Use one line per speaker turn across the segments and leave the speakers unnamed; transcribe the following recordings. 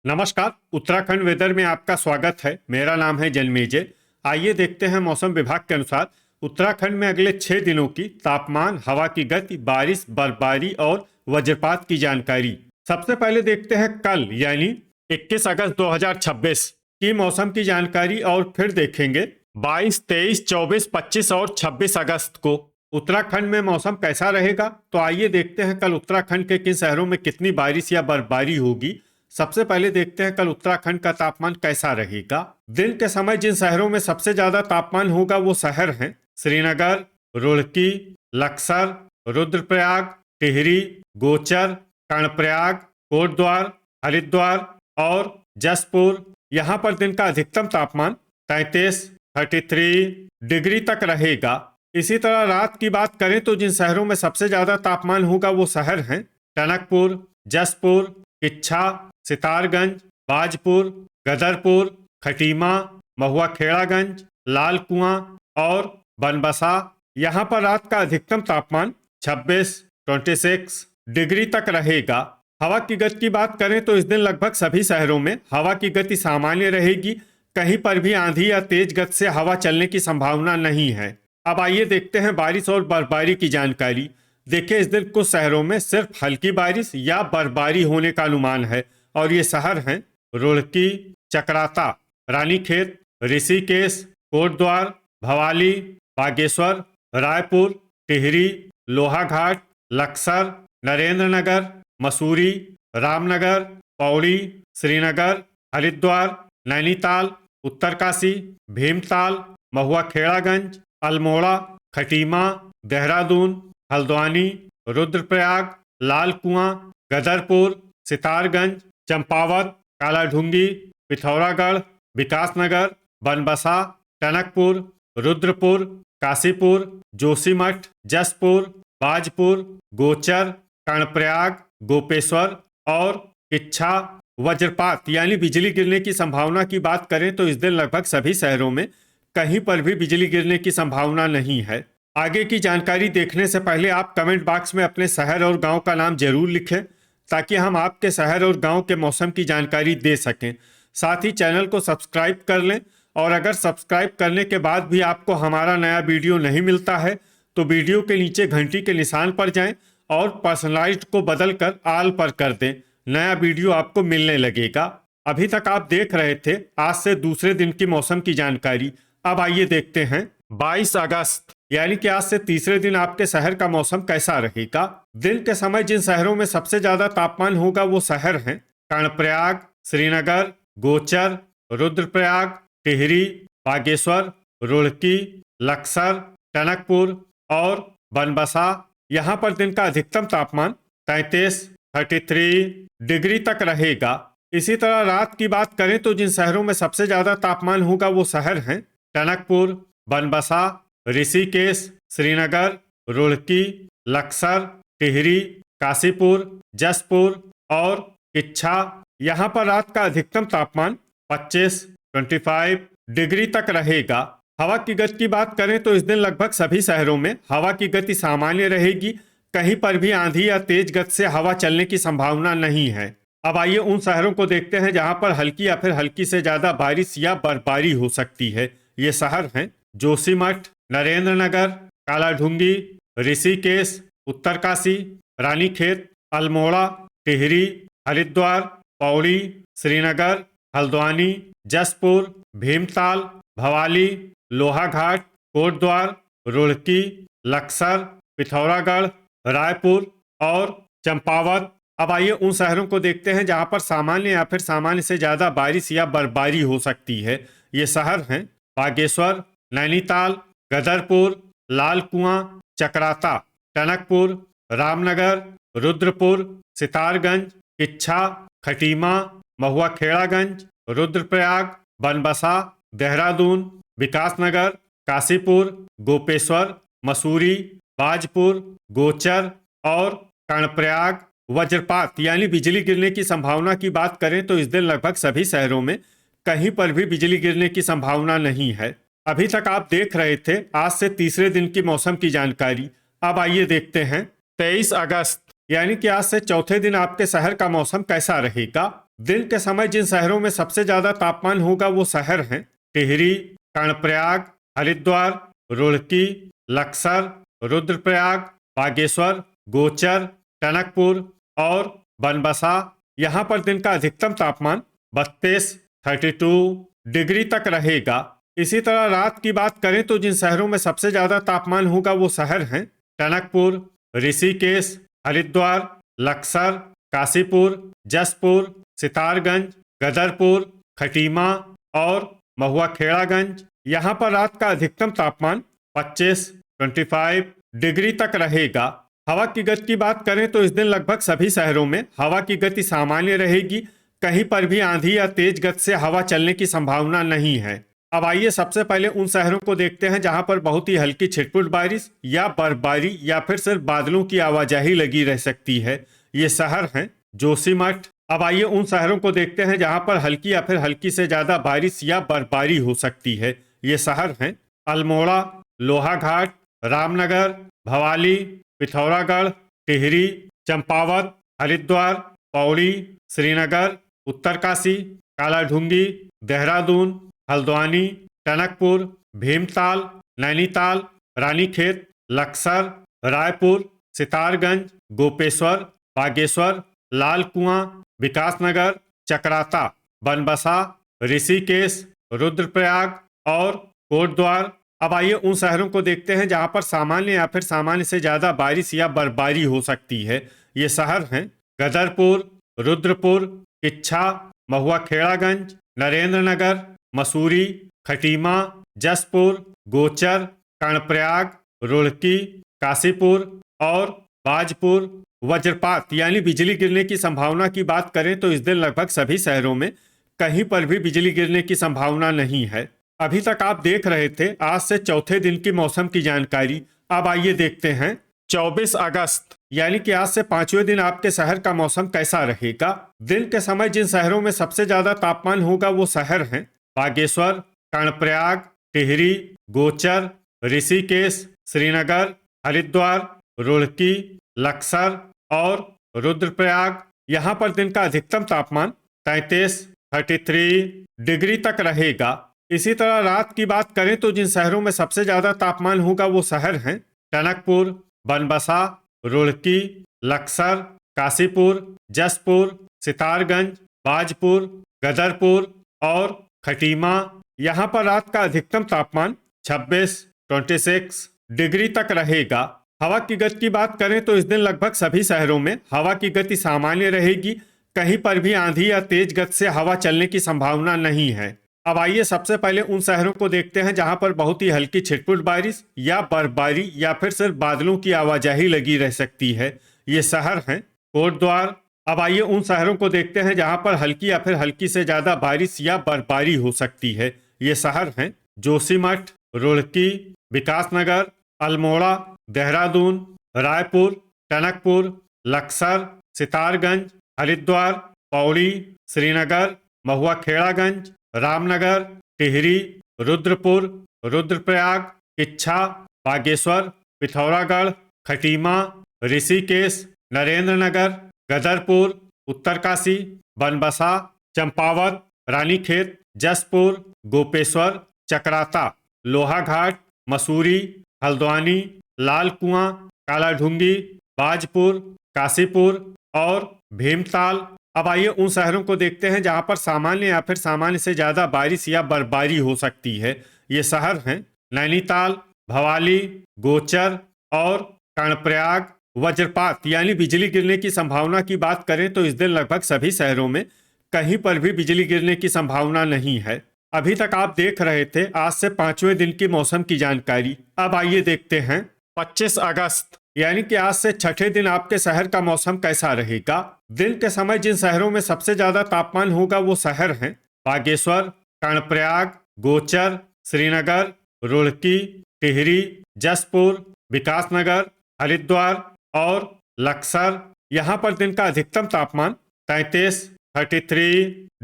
नमस्कार। उत्तराखंड वेदर में आपका स्वागत है। मेरा नाम है जन्मेजय। आइए देखते हैं मौसम विभाग के अनुसार उत्तराखंड में अगले 6 दिनों की तापमान, हवा की गति, बारिश, बर्फबारी और वज्रपात की जानकारी। सबसे पहले देखते हैं कल यानी 21 अगस्त 2026 की मौसम की जानकारी और फिर देखेंगे 22, 23, 24, 25 और 26 अगस्त को उत्तराखंड में मौसम कैसा रहेगा। तो आइए देखते हैं कल उत्तराखंड के किन शहरों में कितनी बारिश या बर्फबारी होगी। सबसे पहले देखते हैं कल उत्तराखंड का तापमान कैसा रहेगा। दिन के समय जिन शहरों में सबसे ज्यादा तापमान होगा वो शहर हैं श्रीनगर, रुड़की, लक्सर, रुद्रप्रयाग, टिहरी, गोचर, कर्णप्रयाग, कोटद्वार, हरिद्वार और जसपुर। यहाँ पर दिन का अधिकतम तापमान 33 डिग्री तक रहेगा। इसी तरह रात की बात करें तो जिन शहरों में सबसे ज्यादा तापमान होगा वो शहर हैं टनकपुर, जसपुर, किच्छा, सितारगंज, बाजपुर, गदरपुर, खटीमा, महुआ खेड़ागंज, लाल कुआं और बनबसा। यहाँ पर रात का अधिकतम तापमान 26 डिग्री तक रहेगा। हवा की गति की बात करें तो इस दिन लगभग सभी शहरों में हवा की गति सामान्य रहेगी। कहीं पर भी आंधी या तेज गति से हवा चलने की संभावना नहीं है। अब आइए देखते हैं बारिश और बर्फबारी की जानकारी। देखिए, इस दिन कुछ शहरों में सिर्फ हल्की बारिश या बर्फबारी होने का अनुमान है और ये शहर हैं रुड़की, चकराता, रानीखेत, ऋषिकेश, कोटद्वार, भवाली, बागेश्वर, रायपुर, टिहरी, लोहाघाट, लक्सर, नरेंद्रनगर, मसूरी, रामनगर, पौड़ी, श्रीनगर, हरिद्वार, नैनीताल, उत्तरकाशी, भीमताल, महुआ खेड़ागंज, अल्मोड़ा, खटीमा, देहरादून, हल्द्वानी, रुद्रप्रयाग, लाल कुआं, गदरपुर, सितारगंज, चंपावत, कालाढूंगी, पिथौरागढ़, विकासनगर, बनबसा, टनकपुर, रुद्रपुर, काशीपुर, जोशीमठ, जसपुर, बाजपुर, गोचर, कर्णप्रयाग, गोपेश्वर और किच्छा। वज्रपात यानी बिजली गिरने की संभावना की बात करें तो इस दिन लगभग सभी शहरों में कहीं पर भी बिजली गिरने की संभावना नहीं है। आगे की जानकारी देखने से पहले आप कमेंट बॉक्स में अपने शहर और गांव का नाम जरूर लिखें ताकि हम आपके शहर और गांव के मौसम की जानकारी दे सकें। साथ ही चैनल को सब्सक्राइब कर लें और अगर सब्सक्राइब करने के बाद भी आपको हमारा नया वीडियो नहीं मिलता है तो वीडियो के नीचे घंटी के निशान पर जाएं और पर्सनलाइज्ड को बदलकर ऑल पर कर दें। नया वीडियो आपको मिलने लगेगा। अभी तक आप देख रहे थे आज से दूसरे दिन की मौसम की जानकारी। अब आइए देखते हैं 22 अगस्त यानी कि आज से तीसरे दिन आपके शहर का मौसम कैसा रहेगा। दिन के समय जिन शहरों में सबसे ज्यादा तापमान होगा वो शहर हैं कर्णप्रयाग, श्रीनगर, गोचर, रुद्रप्रयाग, टिहरी, बागेश्वर, रुड़की, लक्सर, टनकपुर और बनबसा। यहाँ पर दिन का अधिकतम तापमान 33 डिग्री तक रहेगा। इसी तरह रात की बात करें तो जिन शहरों में सबसे ज्यादा तापमान होगा वो शहर हैं टनकपुर, बनबसा, ऋषिकेश, श्रीनगर, रुड़की, लक्सर, टिहरी, काशीपुर, जसपुर और किच्छा। यहाँ पर रात का अधिकतम तापमान 25 डिग्री तक रहेगा। हवा की गति की बात करें तो इस दिन लगभग सभी शहरों में हवा की गति सामान्य रहेगी। कहीं पर भी आंधी या तेज गति से हवा चलने की संभावना नहीं है। अब आइए उन शहरों को देखते हैं जहां पर हल्की या फिर हल्की से ज्यादा बारिश या बर्फबारी हो सकती है। ये शहर हैं जोशीमठ, नरेंद्रनगर, कालाढूंगी, ऋषिकेश, उत्तरकाशी, रानीखेत, अल्मोड़ा, टिहरी, हरिद्वार, पौड़ी, श्रीनगर, हल्द्वानी, जसपुर, भीमताल, भवाली, लोहाघाट, कोटद्वार, रुड़की, लक्सर, पिथौरागढ़, रायपुर और चंपावत। अब आइए उन शहरों को देखते हैं जहां पर सामान्य या फिर सामान्य से ज्यादा बारिश या बर्फबारी हो सकती है। ये शहर हैं बागेश्वर, नैनीताल, गदरपुर, लाल कुआं, चकराता, टनकपुर, रामनगर, रुद्रपुर, सितारगंज, किच्छा, खटीमा, महुआ खेड़ागंज, रुद्रप्रयाग, बनबसा, देहरादून, विकासनगर, काशीपुर, गोपेश्वर, मसूरी, बाजपुर, गोचर और कर्णप्रयाग। वज्रपात यानी बिजली गिरने की संभावना की बात करें तो इस दिन लगभग सभी शहरों में कहीं पर भी बिजली गिरने की संभावना नहीं है। अभी तक आप देख रहे थे आज से तीसरे दिन की मौसम की जानकारी। अब आइए देखते हैं 23 अगस्त यानी कि आज से चौथे दिन आपके शहर का मौसम कैसा रहेगा। दिन के समय जिन शहरों में सबसे ज्यादा तापमान होगा वो शहर हैं टिहरी, कर्णप्रयाग, हरिद्वार, रुड़की, लक्सर, रुद्रप्रयाग, बागेश्वर, गोचर, टनकपुर और बनबसा। यहाँ पर दिन का अधिकतम तापमान 32 डिग्री तक रहेगा। इसी तरह रात की बात करें तो जिन शहरों में सबसे ज्यादा तापमान होगा वो शहर हैं टनकपुर, ऋषिकेश, हरिद्वार, लक्सर, काशीपुर, जसपुर, सितारगंज, गदरपुर, खटीमा और महुआखेड़ागंज। यहाँ पर रात का अधिकतम तापमान 25 डिग्री तक रहेगा। हवा की गति की बात करें तो इस दिन लगभग सभी शहरों में हवा की गति सामान्य रहेगी। कहीं पर भी आंधी या तेज गति से हवा चलने की संभावना नहीं है। अब आइए सबसे पहले उन शहरों को देखते हैं जहां पर बहुत ही हल्की छिटपुट बारिश या बर्फबारी या फिर सिर्फ बादलों की आवाजाही लगी रह सकती है। ये शहर हैं जोशीमठ। अब आइए उन शहरों को देखते हैं जहां पर हल्की या फिर हल्की से ज्यादा बारिश या बर्फबारी हो सकती है। ये शहर हैं अल्मोड़ा, लोहाघाट, रामनगर, भवाली, पिथौरागढ़, टिहरी, चंपावत, हरिद्वार, पौड़ी, श्रीनगर, उत्तरकाशी, कालाढूंगी, देहरादून, हल्द्वानी, टनकपुर, भीमताल, नैनीताल, रानीखेत, लक्सर, रायपुर, सितारगंज, गोपेश्वर, बागेश्वर, लाल कुआं, विकासनगर, चकराता, बनबसा, ऋषिकेश, रुद्रप्रयाग और कोटद्वार। अब आइए उन शहरों को देखते हैं जहां पर सामान्य या फिर सामान्य से ज्यादा बारिश या बर्फबारी हो सकती है। ये शहर हैं गदरपुर, रुद्रपुर, किच्छा, महुआखेड़ागंज, नरेंद्रनगर, मसूरी, खटीमा, जसपुर, गोचर, कर्णप्रयाग, रुड़की, काशीपुर और बाजपुर। वज्रपात यानी बिजली गिरने की संभावना की बात करें तो इस दिन लगभग सभी शहरों में कहीं पर भी बिजली गिरने की संभावना नहीं है। अभी तक आप देख रहे थे आज से चौथे दिन की मौसम की जानकारी। अब आइए देखते हैं 24 अगस्त यानी कि आज से 5वें दिन आपके शहर का मौसम कैसा रहेगा। दिन के समय जिन शहरों में सबसे ज्यादा तापमान होगा वो शहर हैं बागेश्वर, कर्णप्रयाग, टिहरी, गोचर, ऋषिकेश, श्रीनगर, हरिद्वार, रुड़की, लक्सर और रुद्रप्रयाग। यहाँ पर दिन का अधिकतम तापमान 33 डिग्री तक रहेगा। इसी तरह रात की बात करें तो जिन शहरों में सबसे ज्यादा तापमान होगा वो शहर हैं टनकपुर, बनबसा, रुड़की, लक्सर, काशीपुर, जसपुर, सितारगंज, बाजपुर, गदरपुर और खटीमा। यहाँ पर रात का अधिकतम तापमान 26 डिग्री तक रहेगा। हवा की गति की बात करें तो इस दिन लगभग सभी शहरों में हवा की गति सामान्य रहेगी। कहीं पर भी आंधी या तेज गति से हवा चलने की संभावना नहीं है। अब आइए सबसे पहले उन शहरों को देखते हैं जहां पर बहुत ही हल्की छिटपुट बारिश या बर्फबारी या फिर सिर्फ बादलों की आवाजाही लगी रह सकती है। ये शहर हैं कोटद्वार। अब आइए उन शहरों को देखते हैं जहां पर हल्की या फिर हल्की से ज्यादा बारिश या बर्फबारी हो सकती है। ये शहर हैं जोशीमठ, रुड़की, विकासनगर, अल्मोड़ा, देहरादून, रायपुर, टनकपुर, लक्सर, सितारगंज, हरिद्वार, पौड़ी, श्रीनगर, महुआखेड़ागंज, रामनगर, टिहरी, रुद्रपुर, रुद्रप्रयाग, किच्छा, बागेश्वर, पिथौरागढ़, खटीमा, ऋषिकेश, नरेंद्रनगर, गदरपुर, उत्तरकाशी, बनबसा, चंपावत, रानीखेत, जसपुर, गोपेश्वर, चकराता, लोहाघाट, मसूरी, हल्द्वानी, लाल कुआं, कालाढूंगी, बाजपुर, काशीपुर और भीमताल। अब आइए उन शहरों को देखते हैं जहां पर सामान्य या फिर सामान्य से ज्यादा बारिश या बर्फबारी हो सकती है। ये शहर हैं नैनीताल, भवाली, गोचर और कर्णप्रयाग। वज्रपात यानी बिजली गिरने की संभावना की बात करें तो इस दिन लगभग सभी शहरों में कहीं पर भी बिजली गिरने की संभावना नहीं है। अभी तक आप देख रहे थे आज से 5वें दिन की मौसम की जानकारी। अब आइए देखते हैं 25 अगस्त यानी कि आज से छठे दिन आपके शहर का मौसम कैसा रहेगा। दिन के समय जिन शहरों में सबसे ज्यादा तापमान होगा वो शहर हैं बागेश्वर, कर्णप्रयाग, गोचर, श्रीनगर, रुड़की, टिहरी, जसपुर, विकासनगर, हरिद्वार और लक्सर। यहाँ पर दिन का अधिकतम तापमान 33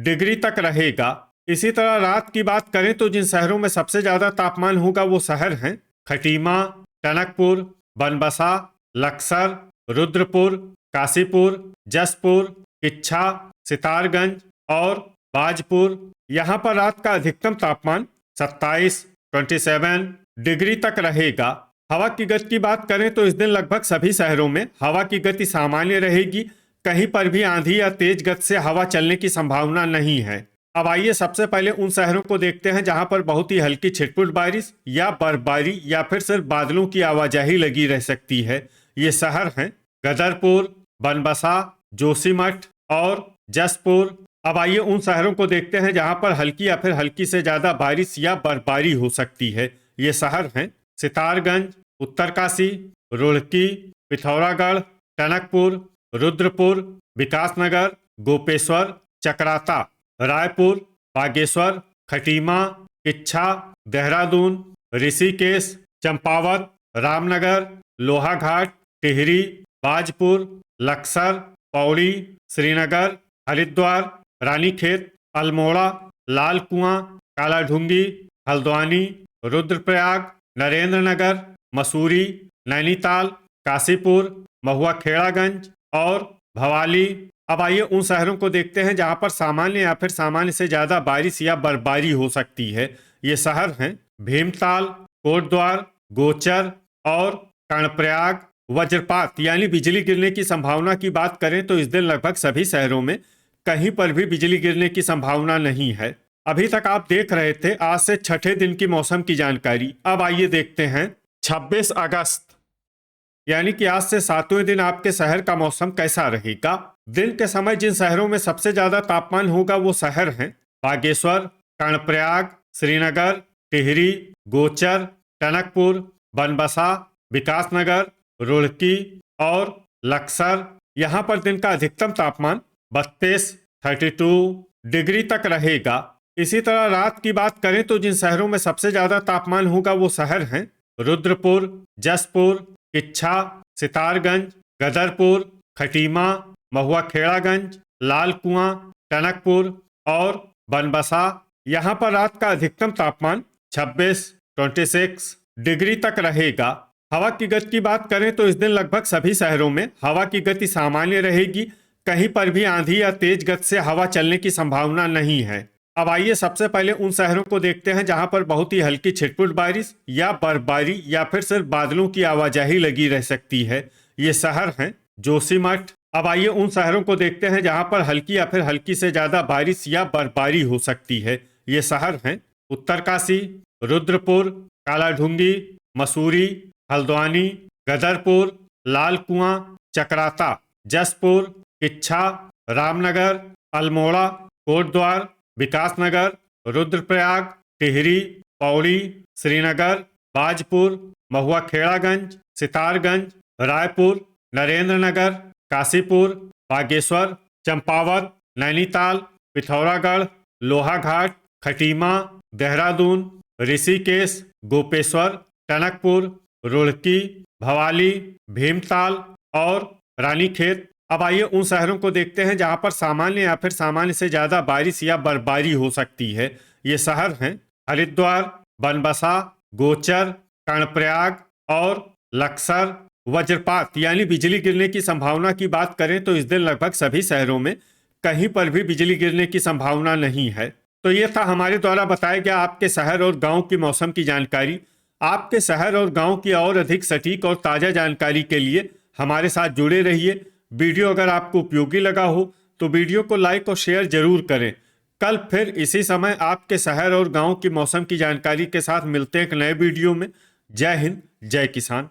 डिग्री तक रहेगा। इसी तरह रात की बात करें तो जिन शहरों में सबसे ज्यादा तापमान होगा वो शहर हैं खटीमा, टनकपुर, बनबसा, लक्सर, रुद्रपुर, काशीपुर, जसपुर, किच्छा, सितारगंज, और बाजपुर। यहाँ पर रात का अधिकतम तापमान 27 डिग्री तक रहेगा। हवा की गति की बात करें तो इस दिन लगभग सभी शहरों में हवा की गति सामान्य रहेगी। कहीं पर भी आंधी या तेज गति से हवा चलने की संभावना नहीं है। अब आइए सबसे पहले उन शहरों को देखते हैं जहां पर बहुत ही हल्की छिटपुट बारिश या बर्फबारी या फिर सिर्फ बादलों की आवाजाही लगी रह सकती है। ये शहर हैं गदरपुर, बनबसा, जोशीमठ और जसपुर। अब आइए उन शहरों को देखते हैं जहां पर हल्की या फिर हल्की से ज्यादा बारिश या बर्फबारी हो सकती है। ये शहर हैं सितारगंज, उत्तरकाशी, रुड़की, पिथौरागढ़, टनकपुर, रुद्रपुर, विकासनगर, गोपेश्वर, चकराता, रायपुर, बागेश्वर, खटीमा, किच्छा, देहरादून, ऋषिकेश, चंपावत, रामनगर, लोहाघाट, टिहरी, बाजपुर, लक्सर, पौड़ी, श्रीनगर, हरिद्वार, रानीखेत, अल्मोड़ा, लाल कुआं, कालाढूंगी, हल्द्वानी, रुद्रप्रयाग, नरेंद्रनगर, मसूरी, नैनीताल, काशीपुर, महुआ खेड़ागंज और भवाली। अब आइए उन शहरों को देखते हैं जहां पर सामान्य या फिर सामान्य से ज्यादा बारिश या बर्फबारी हो सकती है। ये शहर हैं भीमताल, कोटद्वार, गोचर और कर्णप्रयाग। वज्रपात यानी बिजली गिरने की संभावना की बात करें तो इस दिन लगभग सभी शहरों में कहीं पर भी बिजली गिरने की संभावना नहीं है। अभी तक आप देख रहे थे आज से छठे दिन की मौसम की जानकारी। अब आइए देखते हैं 26 अगस्त यानी कि आज से 7वें दिन आपके शहर का मौसम कैसा रहेगा। दिन के समय जिन शहरों में सबसे ज्यादा तापमान होगा वो शहर हैं बागेश्वर, कर्णप्रयाग, श्रीनगर, टिहरी, गोचर, टनकपुर, बनबसा, विकासनगर, रुड़की और लक्सर। यहाँ पर दिन का अधिकतम तापमान 32 डिग्री तक रहेगा। इसी तरह रात की बात करें तो जिन शहरों में सबसे ज्यादा तापमान होगा वो शहर हैं रुद्रपुर, जसपुर, किच्छा, सितारगंज, गदरपुर, खटीमा, महुआ खेड़ागंज, लाल कुआं, टनकपुर और बनबसा। यहाँ पर रात का अधिकतम तापमान 26 डिग्री तक रहेगा। हवा की गति की बात करें तो इस दिन लगभग सभी शहरों में हवा की गति सामान्य रहेगी। कहीं पर भी आंधी या तेज गति से हवा चलने की संभावना नहीं है। अब आइए सबसे पहले उन शहरों को देखते हैं जहां पर बहुत ही हल्की छिटपुट बारिश या बर्फबारी या फिर सिर्फ बादलों की आवाजाही लगी रह सकती है। ये शहर हैं जोशीमठ। अब आइए उन शहरों को देखते हैं जहां पर हल्की या फिर हल्की से ज्यादा बारिश या बर्फबारी हो सकती है। ये शहर हैं उत्तरकाशी, रुद्रपुर, कालाढूंगी, मसूरी, हल्द्वानी, गदरपुर, लाल कुआं, चकराता, जसपुर, किच्छा, रामनगर, अल्मोड़ा, कोटद्वार, विकासनगर, रुद्रप्रयाग, टिहरी, पौड़ी, श्रीनगर, बाजपुर, महुआ खेड़ागंज, सितारगंज, रायपुर, नरेंद्रनगर, काशीपुर, बागेश्वर, चंपावत, नैनीताल, पिथौरागढ़, लोहाघाट, खटीमा, देहरादून, ऋषिकेश, गोपेश्वर, टनकपुर, रुड़की, भवाली, भीमताल और रानीखेत। अब आइए उन शहरों को देखते हैं जहां पर सामान्य या फिर सामान्य से ज्यादा बारिश या बर्फबारी हो सकती है। ये शहर हैं हरिद्वार, बनबसा, गोचर, कर्णप्रयाग और लक्सर। वज्रपात यानी बिजली गिरने की संभावना की बात करें तो इस दिन लगभग सभी शहरों में कहीं पर भी बिजली गिरने की संभावना नहीं है। तो ये था हमारे द्वारा बताया गया आपके शहर और गांव की मौसम की जानकारी। आपके शहर और गांव की और अधिक सटीक और ताजा जानकारी के लिए हमारे साथ जुड़े रहिए। वीडियो अगर आपको उपयोगी लगा हो तो वीडियो को लाइक और शेयर जरूर करें। कल फिर इसी समय आपके शहर और गांव की मौसम की जानकारी के साथ मिलते हैं एक नए वीडियो में। जय हिंद, जय किसान।